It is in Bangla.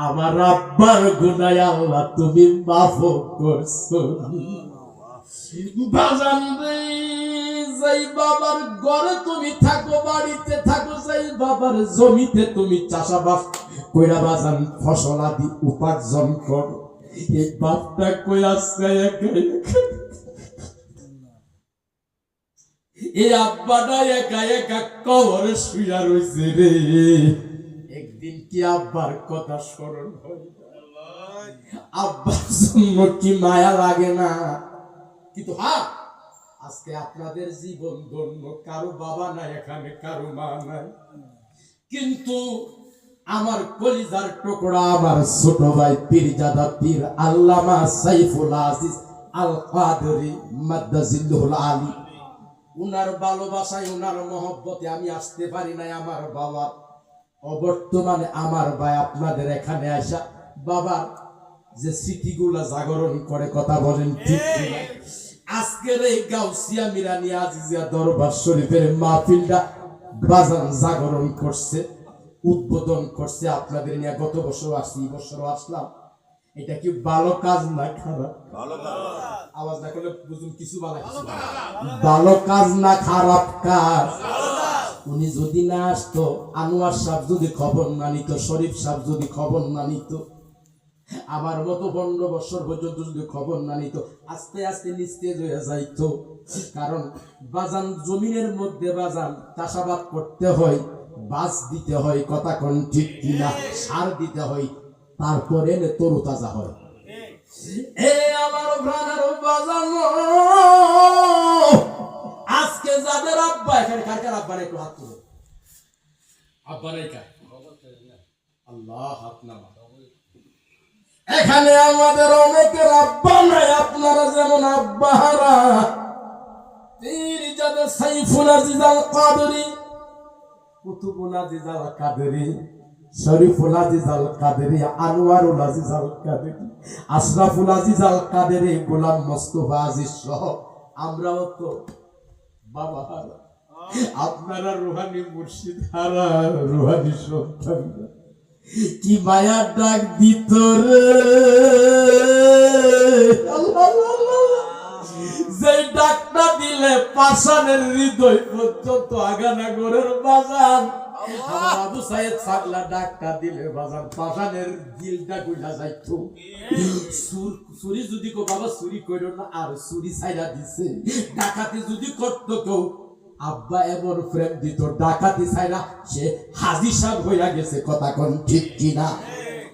আমার আব্বার গুনায় আল্লাহ তুমি মাফ করছো। বাজান রে, যেই বাবার ঘরে তুমি থাকো, বাড়িতে থাকো, যেই বাবার জমিতে তুমি চাষাবাদ কইরা বাজান ফসল আদি উপার্জন করো, এই বাপটা কই আজকে এই আব্বাটা একা একা কবরে শুইয়া রয়েছে রে। একদিন কি আব্বার কথা স্মরণ হয়? আব্বার জন্য কি মায়া লাগে না? কিন্তু হ্যাঁ, আজকে আপনাদের জীবন ধন্য, কারো বাবা নাই এখানে, কারো মা নাই, কিন্তু আমার কলিজার টুকরা আমার ছোট ভাই পীরজাদা পীর আল্লামা সাইফুল আজিজ আল কাদরি মাদ্দাজিল্লুহুল আলী, উনার ভালোবাসায় উনার মহব্বতে আমি আসতে পারি নাই। আমার বাবা অবর্তমানে আমার ভাই আপনাদের এখানে আসা বাবার যে স্মৃতিগুলা জাগরণ করে, কথা বলেন ঠিক কিনা? আজকের এই গাউসিয়া মিরানি আজিজিয়া দরবার শরীফের মাহফিলটা বাজান জাগরণ করছে, উদ্বোধন করছে আপনাদের নিয়ে। গত বছর আসছি, এই বছরও আসলাম। এটা কি ভালো কাজ না খারাপ? আওয়াজ না করলে বুঝুন কিছু ভালো কাজ না খারাপ কাজ। উনি যদি না আসতো, আনোয়ার সাহেব যদি খবর না নিত, শরীফ সাহেব যদি খবর না নিত, আমার মতো 15 বছর পর্যন্ত যদি খবর না নিত, আস্তে আস্তে নিস্তেজ হয়ে যাইতো। কারণ বাজান জমিনের মধ্যে বাজান চাষাবাদ করতে হয়, বাস দিতে হয়, কথা কোন ঠিক কিনা, সার দিতে হয়, তারপরে তরু তাজা হয়। আমার প্রাণের বাজান, আজকে যাদের আব্বা এখানে, কার কার আব্বা একটু হাত তুলে, আব্বা নাই কার? আল্লাহ, হাত নামা। এখানে আমাদের অনেকের আব্বা নাই, আপনারা যেমন আব্বা হারা। পীরজাদা সাইফুল আজিজ আল কাদরি, কুতুবুল আজিজ আল কাদরি, শরীফুল আজিজ আল কাদরি, আনোয়ারুল আজিজ আল কাদরি, আশরাফুল আজিজ আল কাদরি, গোলাম মোস্তফা আজিজ সহ আমরাও তো বাবা হারা। আপনারা রুহানি মুর্শিদ হারা, রুহানি সন্তান। কি মায়ার ডাক দিত রে, যে ডাকটা দিলে পাষাণের হৃদয় পর্যন্ত আগানাগরের বাজান। আমার আবু সাইদ ছাগলা ডাকটা দিলে বাজান পাষাণের দিলটা গুলা যাইতো। চুরি যদি কো বাবা চুরি কইরো না, আর চুরি ছাইরা দিছে। ডাকাতি যদি করতো কেউ, আব্বা এমন প্রেম দিত, ডাকাতি ছাইরা সে হাজি সাহেব হইয়া গেছে, কথা কোন ঠিক কিনা?